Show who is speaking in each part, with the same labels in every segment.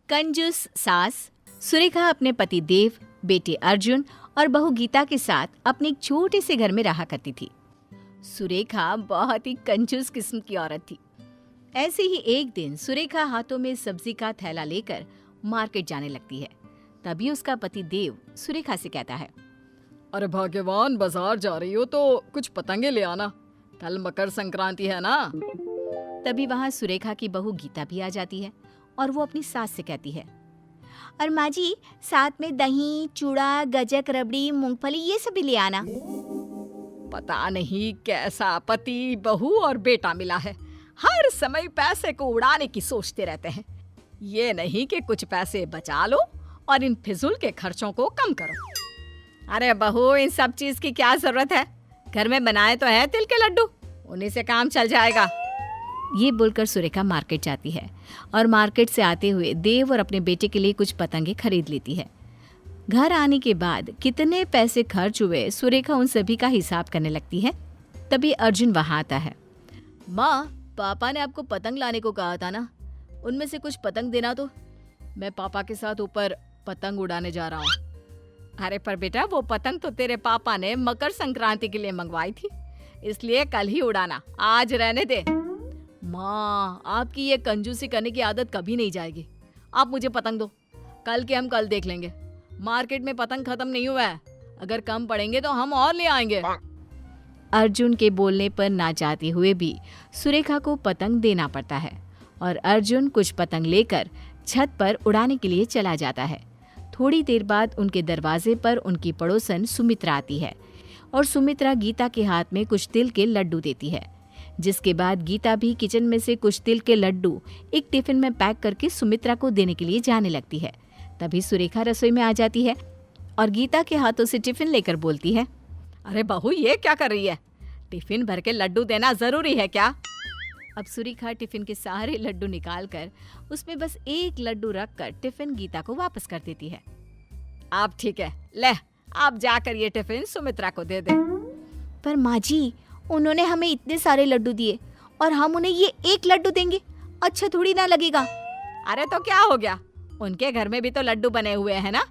Speaker 1: कंजूस सास। सुरेखा अपने पति देव, बेटे अर्जुन और बहू गीता के साथ अपने एक छोटे से घर में रहा करती थी। सुरेखा बहुत ही कंजूस किस्म की औरत थी। ऐसे ही एक दिन सुरेखा हाथों में सब्जी का थैला लेकर मार्केट जाने लगती है। तभी उसका पति देव सुरेखा से कहता है,
Speaker 2: अरे भाग्यवान, बाजार जा रही हो तो कुछ पतंगे ले आना, कल मकर संक्रांति है ना।
Speaker 1: तभी वहाँ सुरेखा की बहू गीता भी आ जाती है और वो अपनी सास से कहती है, और माँ जी साथ में दही, चूड़ा, गजक, रबड़ी, मूंगफली ये सब भी ले आना।
Speaker 2: पता नहीं कैसा पति, बहू और बेटा मिला है, हर समय पैसे को उड़ाने की सोचते रहते हैं। ये नहीं कि कुछ पैसे बचा लो और इन फिजूल के खर्चों को कम करो।
Speaker 1: अरे बहू, इन सब चीज की क्या जरूरत है, घर में बनाए तो है तिल के लड्डू, उन्हीं से काम चल जाएगा। ये बोलकर सुरेखा मार्केट जाती है और मार्केट से आते हुए देव और अपने बेटे के लिए कुछ पतंगे खरीद लेती है। घर आने के बाद कितने पैसे खर्च हुए सुरेखा उन सभी का हिसाब करने लगती है। तभी अर्जुन वहां आता है। माँ, पापा ने आपको पतंग लाने को कहा था ना, उनमें से कुछ पतंग देना तो।
Speaker 2: मैं पापा के साथ ऊपर पतंग उड़ाने जा रहा हूँ।
Speaker 1: अरे पर बेटा, वो पतंग तो तेरे पापा ने मकर संक्रांति के लिए मंगवाई थी, इसलिए कल ही उड़ाना, आज रहने दे।
Speaker 2: माँ, आपकी ये कंजूसी करने की आदत कभी नहीं जाएगी। आप मुझे पतंग दो, कल के हम कल देख लेंगे। मार्केट में पतंग खत्म नहीं हुआ है, अगर कम पड़ेंगे तो हम और ले आएंगे।
Speaker 1: अर्जुन के बोलने पर ना चाहते हुए भी सुरेखा को पतंग देना पड़ता है और अर्जुन कुछ पतंग लेकर छत पर उड़ाने के लिए चला जाता है। थोड़ी देर बाद उनके दरवाजे पर उनकी पड़ोसन सुमित्रा आती है और सुमित्रा गीता के हाथ में कुछ तिल के लड्डू देती है। जिसके बाद गीता भी किचन में से कुछ तिल के लड्डू एक टिफिन में पैक करके सुमित्रा को देने के लिए जाने लगती है। तभी सुरेखा रसोई में आ जाती है और गीता के हाथों से टिफिन लेकर बोलती है,
Speaker 2: अरे बहू, ये क्या कर रही है? टिफिन भर के लड्डू देना जरूरी है क्या?
Speaker 1: अब सुरेखा टिफिन के सारे लड्डू निकालकर उसमें बस एक लड्डू रखकर टिफिन गीता को वापस कर देती है।
Speaker 2: आप ठीक है, ले आप जाकर ये टिफिन सुमित्रा को दे दे।
Speaker 1: पर माँ जी, उन्होंने हमें इतने सारे लड्डू दिए और हम उन्हें ये एक लड्डू देंगे, अच्छा थोड़ी ना लगेगा।
Speaker 2: अरे तो क्या हो गया, उनके घर में भी तो लड्डू बने हुए हैं ना।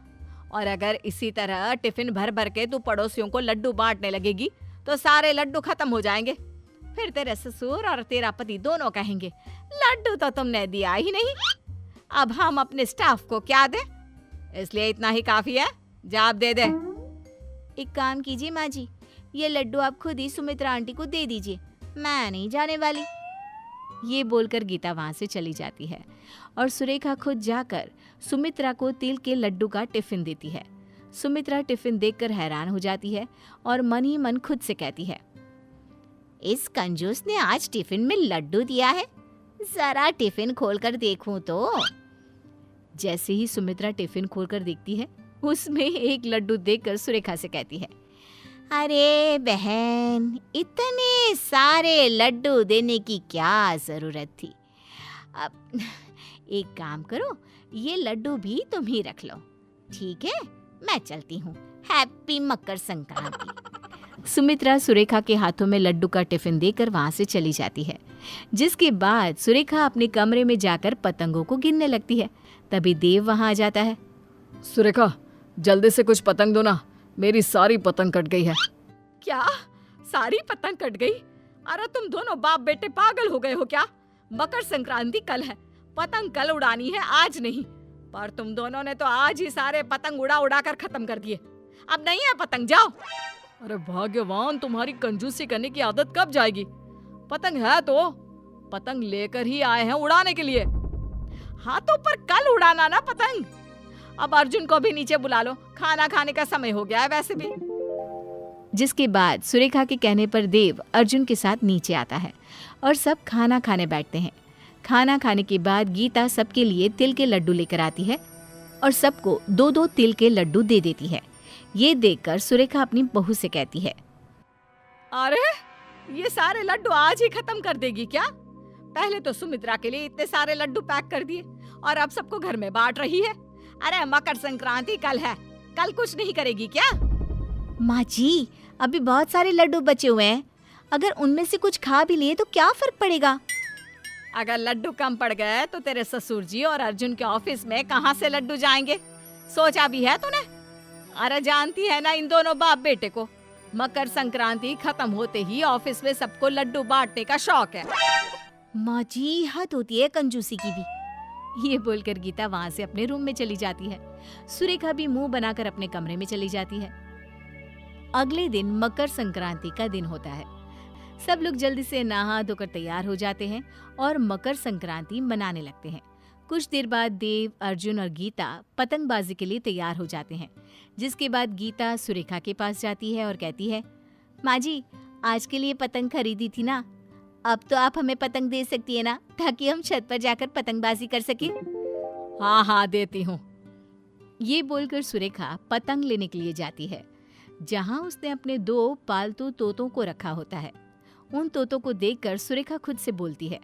Speaker 2: और अगर इसी तरह टिफिन भर भर के तू पड़ोसियों को लड्डू बांटने लगेगी तो सारे लड्डू खत्म हो जाएंगे। फिर तेरे ससुर और तेरा पति दोनों कहेंगे, लड्डू तो तुमने दिया ही नहीं, अब हम अपने स्टाफ को क्या दें? इसलिए इतना ही काफी है, जा आप दे दे।
Speaker 1: एक काम कीजिए माँ जी, ये लड्डू आप खुद ही सुमित्रा आंटी को दे दीजिए, मैं नहीं जाने वाली। ये बोलकर गीता वहां से चली जाती है और सुरेखा खुद जाकर सुमित्रा को तिल के लड्डू का टिफिन देती है। सुमित्रा टिफिन देखकर हैरान हो जाती है और मन ही मन खुद से कहती है, इस कंजूस ने आज टिफिन में लड्डू दिया है, जरा टिफिन खोलकर देखूं तो। जैसे ही सुमित्रा टिफिन खोलकर देखती है, उसमें एक लड्डू देखकर सुरेखा से कहती है, अरे बहन, इतने सारे लड्डू देने की क्या जरूरत थी। अब एक काम करो, ये लड्डू भी तुम ही रख लो, ठीक है? मैं चलती हूँ, हैप्पी मकर संक्रांति। सुमित्रा सुरेखा के हाथों में लड्डू का टिफिन देकर वहां से चली जाती है। जिसके बाद सुरेखा अपने कमरे में जाकर पतंगों को गिनने लगती है। तभी देव वहां आ जाता है।
Speaker 2: सुरेखा, जल्दी से कुछ पतंग दो ना, मेरी सारी पतंग कट गई है। क्या? सारी पतंग कट गई? अरे तुम दोनों बाप बेटे पागल हो गए हो क्या? मकर संक्रांति कल है, पतंग कल उड़ानी है, आज नहीं। पर तुम दोनों ने तो आज ही सारे पतंग उड़ा उड़ा कर खत्म कर दिए, अब नहीं है पतंग, जाओ। अरे भाग्यवान, तुम्हारी कंजूसी करने की आदत कब जाएगी? पतंग है तो पतंग लेकर ही आए हैं उड़ाने के लिए। हाँ तो पर कल उड़ाना ना पतंग। अब अर्जुन को भी नीचे बुला लो, खाना खाने का समय हो गया है वैसे भी।
Speaker 1: जिसके बाद सुरेखा के कहने पर देव अर्जुन के साथ नीचे आता है और सब खाना खाने बैठते हैं। खाना खाने के बाद गीता सबके लिए तिल के लड्डू लेकर आती है और सबको 2-2 तिल के लड्डू दे देती है। ये देखकर सुरेखा अपनी बहू से कहती है,
Speaker 2: अरे ये सारे लड्डू आज ही खत्म कर देगी क्या? पहले तो सुमित्रा के लिए इतने सारे लड्डू पैक कर दिए और अब सबको घर में बांट रही है। अरे मकर संक्रांति कल है, कल कुछ नहीं करेगी क्या?
Speaker 1: माँ जी, अभी बहुत सारे लड्डू बचे हुए हैं, अगर उनमें से कुछ खा भी लिए तो क्या फर्क पड़ेगा?
Speaker 2: अगर लड्डू कम पड़ गए तो तेरे ससुर जी और अर्जुन के ऑफिस में कहाँ से लड्डू जाएंगे? सोचा भी है तूने? अरे जानती है ना इन दोनों बाप बेटे को, मकर संक्रांति खत्म होते ही ऑफिस में सबको लड्डू बांटने का शौक है।
Speaker 1: माँ जी, हद होती है कंजूसी की भी। ये बोलकर गीता वहां से अपने रूम में चली जाती है। सुरेखा भी मुंह बनाकर अपने कमरे में चली जाती है। अगले दिन मकर संक्रांति का दिन होता है। सब लोग जल्दी से नहा धोकर तैयार हो जाते हैं और मकर संक्रांति मनाने लगते हैं। कुछ देर बाद देव, अर्जुन और गीता पतंगबाजी के लिए तैयार हो जाते हैं, जिसके बाद गीता सुरेखा के पास जाती है और कहती है, माँ जी, आज के लिए पतंग खरीदी थी ना, अब तो आप हमें पतंग दे सकती है ना, ताकि हम छत पर जाकर पतंगबाजी कर सके।
Speaker 2: हाँ हाँ देती हूँ।
Speaker 1: ये बोलकर सुरेखा पतंग लेने के लिए जाती है, जहाँ उसने अपने 2 पालतू तोतों को रखा होता है। उन तोतों को देखकर सुरेखा खुद से बोलती है,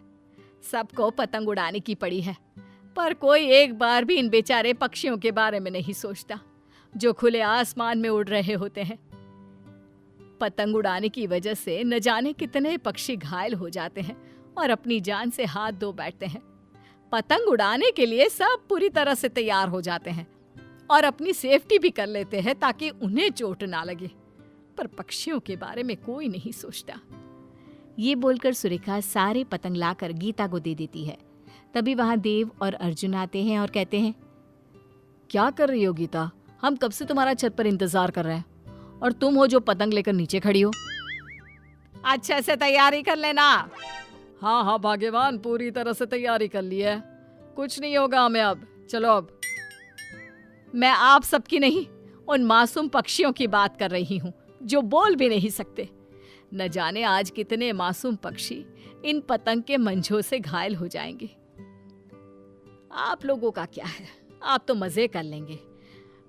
Speaker 2: सबको पतंग उड़ाने की पड़ी है, पर कोई एक बार भी इन बेचारे पक्षियों के बारे में नहीं सोचता जो खुले आसमान में उड़ रहे होते हैं। पतंग उड़ाने की वजह से न जाने कितने पक्षी घायल हो जाते हैं और अपनी जान से हाथ धो बैठते हैं। पतंग उड़ाने के लिए सब पूरी तरह से तैयार हो जाते हैं और अपनी सेफ्टी भी कर लेते हैं ताकि उन्हें चोट ना लगे, पर पक्षियों के बारे में कोई नहीं सोचता।
Speaker 1: ये बोलकर सुरेखा सारे पतंग लाकर गीता को दे देती है। तभी वहां देव और अर्जुन आते हैं और कहते हैं,
Speaker 2: क्या कर रही हो गीता? हम कब से तुम्हारा छत पर इंतजार कर रहे हैं और तुम हो जो पतंग लेकर नीचे खड़ी हो। अच्छे से तैयारी कर लेना। हाँ हाँ भाग्यवान, पूरी तरह से तैयारी कर ली है, कुछ नहीं होगा हमें अब। चलो अब। मैं आप सबकी नहीं, उन मासूम पक्षियों की बात कर रही हूँ जो बोल भी नहीं सकते। न जाने आज कितने मासूम पक्षी इन पतंग के मंझों से घायल हो जाएंगे। आप लोगों का क्या है, आप तो मजे कर लेंगे,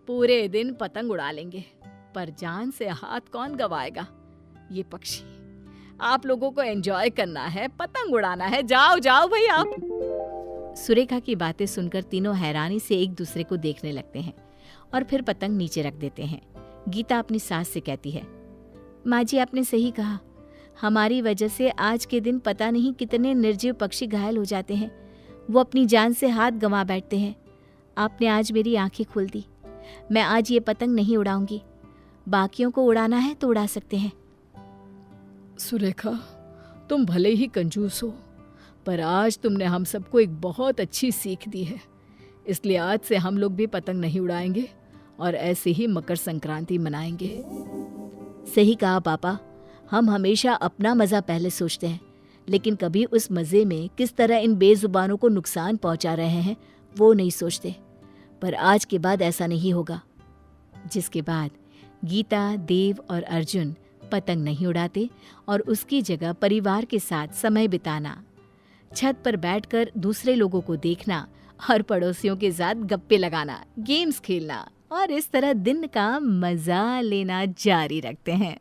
Speaker 2: पूरे दिन पतंग उड़ा लेंगे, पर जान से हाथ कौन गवाएगा? ये पक्षी, आप लोगों को एंजॉय करना है, पतंग उड़ाना है, जाओ जाओ भाई आप।
Speaker 1: सुरेखा की बातें सुनकर तीनों हैरानी से एक दूसरे को देखने लगते हैं और फिर पतंग नीचे रख देते हैं। गीता अपनी सास से कहती है, माँ जी, आपने सही कहा, हमारी वजह से आज के दिन पता नहीं कितने निर्जीव पक्षी घायल हो जाते हैं, वो अपनी जान से हाथ गंवा बैठते हैं। आपने आज मेरी आंखें खोल दी। मैं आज ये पतंग नहीं उड़ाऊंगी, बाकियों को उड़ाना है तो उड़ा सकते हैं।
Speaker 2: सुरेखा, तुम भले ही कंजूस हो, पर आज तुमने हम सबको एक बहुत अच्छी सीख दी है, इसलिए आज से हम लोग भी पतंग नहीं उड़ाएंगे और ऐसे ही मकर संक्रांति मनाएंगे।
Speaker 1: सही कहा पापा, हम हमेशा अपना मज़ा पहले सोचते हैं, लेकिन कभी उस मज़े में किस तरह इन बेजुबानों को नुकसान पहुंचा रहे हैं वो नहीं सोचते। पर आज के बाद ऐसा नहीं होगा। जिसके बाद गीता, देव और अर्जुन पतंग नहीं उड़ाते और उसकी जगह परिवार के साथ समय बिताना, छत पर बैठकर दूसरे लोगों को देखना और पड़ोसियों के साथ गप्पे लगाना, गेम्स खेलना और इस तरह दिन का मज़ा लेना जारी रखते हैं।